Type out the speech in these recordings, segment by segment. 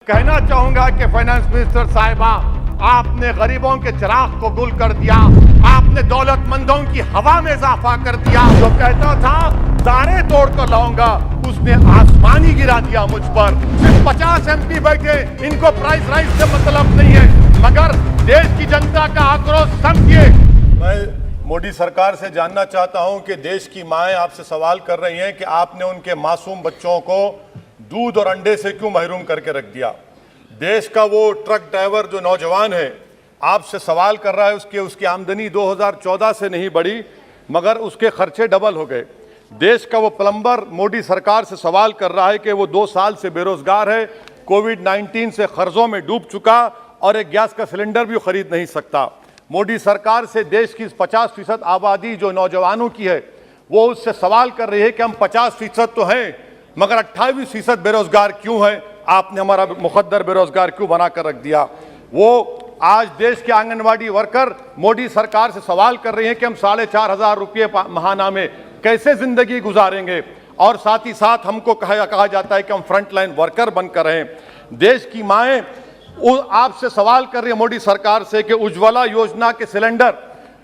कहना चाहूंगा कि फाइनेंस मिनिस्टर साहिबा, आपने गरीबों के चिराग को गुल कर दिया, आपने दौलतमंदों की हवा में इजाफा कर दिया। जो कहता था तारे तोड़ कर लाऊंगा, उसने आसमानी गिरा दिया मुझ पर। सिर्फ 50 MP बैठे, इनको प्राइस राइज से मतलब नहीं है, मगर देश की जनता का आक्रोश समझिए। मैं मोदी सरकार से जानना चाहता हूं कि देश की माएं आपसे सवाल कर रही हैं कि आपने उनके मासूम बच्चों को दूध और अंडे से क्यों महरूम करके रख दिया। देश का वो ट्रक ड्राइवर जो नौजवान है आपसे सवाल कर रहा है, उसकी आमदनी 2014 से नहीं बढ़ी मगर उसके खर्चे डबल हो गए। देश का वो प्लम्बर मोदी सरकार से सवाल कर रहा है कि वो 2 साल से बेरोजगार है, कोविड-19 से कर्जों में डूब चुका और एक गैस का सिलेंडर भी खरीद नहीं सकता। मोदी सरकार से देश की 50% आबादी जो नौजवानों की है वो उससे सवाल कर रही है कि हम 50% तो हैं मगर 28% बेरोजगार क्यों है, आपने हमारा मुकद्दर बेरोजगार क्यों बनाकर रख दिया। वो आज देश के आंगनवाड़ी वर्कर मोदी सरकार से सवाल कर रहे हैं कि हम 4,500 रुपये महाना में कैसे जिंदगी गुजारेंगे, और साथ ही साथ हमको कहा जाता है कि हम फ्रंटलाइन वर्कर बनकर रहें। देश की माएँ आपसे सवाल कर रही है मोदी सरकार से कि उज्ज्वला योजना के सिलेंडर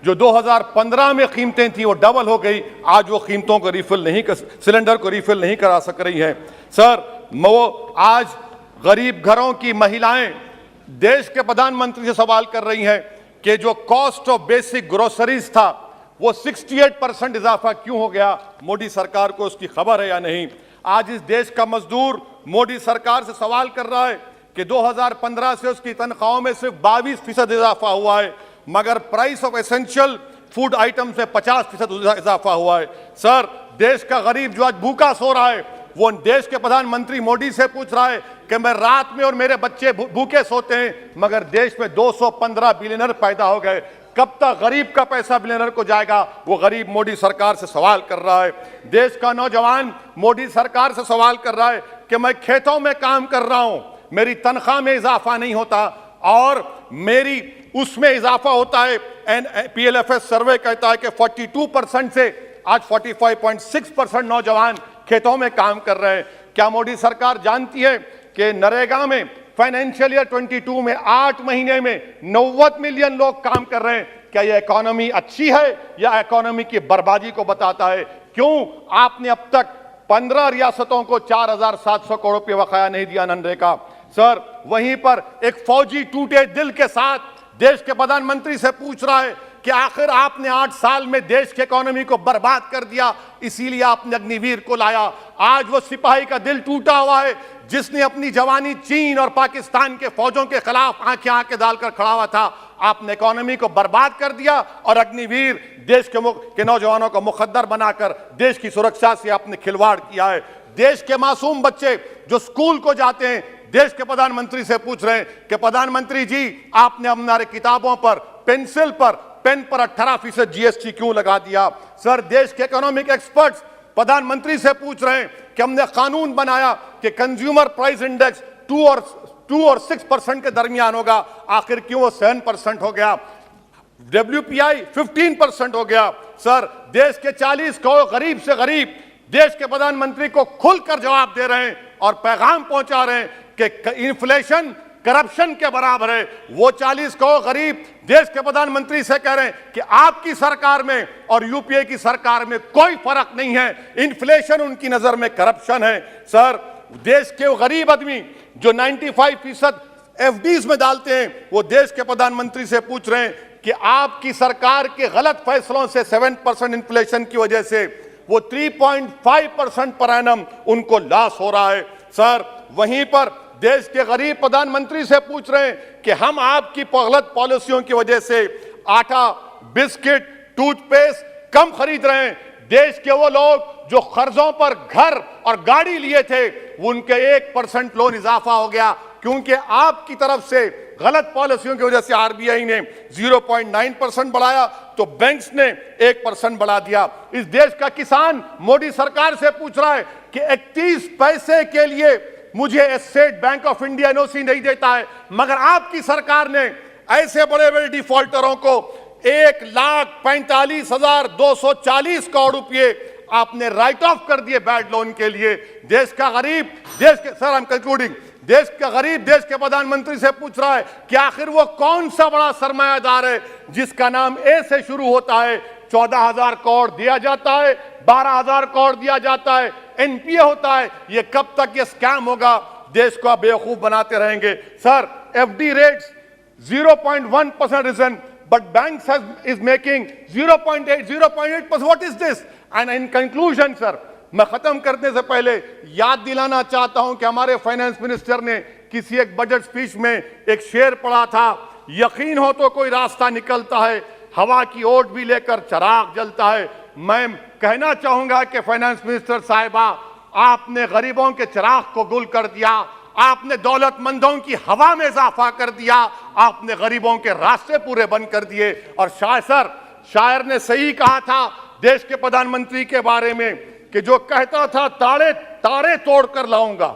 जो 2015 में कीमतें थी वो डबल हो गई, आज वो कीमतों को सिलेंडर को रिफिल नहीं करा सक रही हैं। सर, वो आज गरीब घरों की महिलाएं देश के प्रधानमंत्री से सवाल कर रही हैं कि जो कॉस्ट ऑफ बेसिक ग्रोसरीज था वो 68% इजाफा क्यों हो गया, मोदी सरकार को उसकी खबर है या नहीं। आज इस देश का मजदूर मोदी सरकार से सवाल कर रहा है कि 2015 से उसकी तनख्वाहों में सिर्फ 22% इजाफा हुआ है मगर price of essential food item से 50% इजाफा हुआ है। सर, देश का गरीब जो आज भूखा सो रहा है वो देश के प्रधानमंत्री मोदी से पूछ रहा है कि मैं रात में और मेरे बच्चे भूखे सोते हैं, मगर देश में 215 बिलियनर पैदा हो गए, कब तक गरीब का पैसा बिलियनर को जाएगा, वो गरीब मोदी सरकार से सवाल कर रहा है। देश का नौजवान मोदी सरकार से सवाल कर रहा है कि मैं खेतों में काम कर रहा हूं, मेरी तनख्वाह में इजाफा नहीं होता और मेरी उसमें इजाफा होता है। PLFS सर्वे कहता है कि 42% से आज 45.6% नौजवान खेतों में काम कर रहे हैं। क्या मोदी सरकार जानती है कि नरेगा में फाइनेंशियल ईयर 22 में 8 महीने में 90 मिलियन लोग काम कर रहे हैं। क्या यह इकोनॉमी अच्छी है या इकोनॉमी की बर्बादी को बताता है? क्यों आपने अब तक 15 रियासतों को 4,700 करोड़ रुपये बकाया नहीं दिया मनरेगा? सर, वहीं पर एक फौजी टूटे दिल के साथ देश के प्रधानमंत्री से पूछ रहा है कि आखिर आपने 8 साल में देश की इकोनॉमी को बर्बाद कर दिया, इसीलिए आपने अग्निवीर को लाया। आज वो सिपाही का दिल टूटा हुआ है जिसने अपनी जवानी चीन और पाकिस्तान के फौजों के खिलाफ आंखें डालकर खड़ा हुआ था। आपने इकोनॉमी को बर्बाद कर दिया और अग्निवीर देश के नौजवानों को मुकद्दर बनाकर देश की सुरक्षा से आपने खिलवाड़ किया है। देश के मासूम बच्चे जो स्कूल को जाते हैं देश के प्रधानमंत्री से पूछ रहे हैं कि प्रधानमंत्री जी, आपने हमारे किताबों पर, पेंसिल पर, पेन पर 18% GST क्यों लगा दिया? सर, देश के इकोनॉमिक एक्सपर्ट्स प्रधानमंत्री से पूछ रहे हैं कि हमने कानून बनाया कि कंज्यूमर प्राइस इंडेक्स 2 और 6% के दरमियान होगा, आखिर क्यों वो 7% हो गया? WPI 15% हो गया। सर, देश के 40 करोड़ गरीब से गरीब देश के प्रधानमंत्री को खुलकर जवाब दे रहे हैं और पैगाम पहुंचा रहे हैं कि इन्फ्लेशन करप्शन के बराबर है। वो 40 करोड़ गरीब देश के प्रधानमंत्री से कह रहे हैं कि आपकी सरकार में और UPA की सरकार में कोई फर्क नहीं है, इन्फ्लेशन उनकी नजर में करप्शन है। सर, देश के गरीब आदमी जो 95% FDs में डालते हैं वो देश के प्रधानमंत्री से पूछ रहे हैं कि आपकी सरकार के गलत फैसलों से 7% इन्फ्लेशन की वजह से वो 3.5% पर एनम उनको लॉस हो रहा है। सर, वहीं पर देश के गरीब प्रधानमंत्री से पूछ रहे हैं कि हम आपकी गलत पॉलिसियों की वजह से आटा, बिस्किट, टूथपेस्ट कम खरीद रहे हैं। देश के वो लोग जो कर्जों पर घर और गाड़ी लिए थे उनके 1% लोन इजाफा हो गया क्योंकि आपकी तरफ से गलत पॉलिसियों की वजह से RBI ने 0.9% बढ़ाया तो बैंक्स ने 1% बढ़ा दिया। इस देश का किसान मोदी सरकार से पूछ रहा है कि 31 पैसे के लिए मुझे state bank of India NOC नहीं देता है, मगर आपकी सरकार ने ऐसे बड़े बड़े डिफॉल्टरों को 1,45,240 करोड़ रुपए आपने राइट ऑफ कर दिए बैड लोन के लिए। देश का गरीब, सर आई एम कंक्लूडिंग, देश का गरीब देश के प्रधानमंत्री से पूछ रहा है कि आखिर वो कौन सा बड़ा सरमायादार है जिसका नाम ए से शुरू होता है, 14,000 करोड़ दिया जाता है, 12,000 करोड़ दिया जाता है, एनपीए होता है। ये कब तक ये स्कैम होगा? देश को आप बेवकूफ बनाते रहेंगे। Sir, FD rates 0.1% risen, but banks is making 0.8%. What is this? And in conclusion, sir, मैं खत्म करने से पहले याद दिलाना चाहता हूं कि हमारे फाइनेंस मिनिस्टर ने किसी एक बजट स्पीच में एक शेर पढ़ा था, यकीन हो तो कोई रास्ता निकलता है, हवा की ओट भी लेकर चिराग जलता है। मैं कहना चाहूंगा कि फाइनेंस मिनिस्टर साहिबा, आपने गरीबों के चिराग को गुल कर दिया, आपने दौलतमंदों की हवा में इजाफा कर दिया, आपने गरीबों के रास्ते पूरे बंद कर दिए। और शायर ने सही कहा था देश के प्रधानमंत्री के बारे में कि जो कहता था तारे तोड़कर लाऊंगा,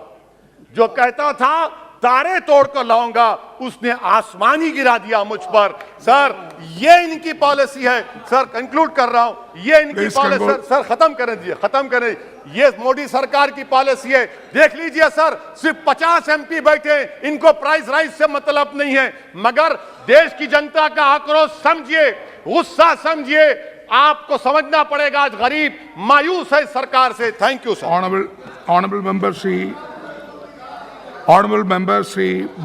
जो कहता था तारे तोड़कर लाऊंगा, उसने आसमान ही गिरा दिया मुझ पर। सर, ये इनकी पॉलिसी है। सर, कंक्लूड कर रहा हूं, ये इनकी पॉलिसी। सर, खत्म करें। ये मोदी सरकार की पॉलिसी है। देख लीजिए सर, सिर्फ 50 एमपी बैठे, इनको प्राइस राइज से मतलब नहीं है, मगर देश की जनता का आक्रोश समझिए, गुस्सा समझिए। आपको समझना पड़ेगा, आज गरीब मायूस है सरकार से। Thank you sir. Honorable member Sri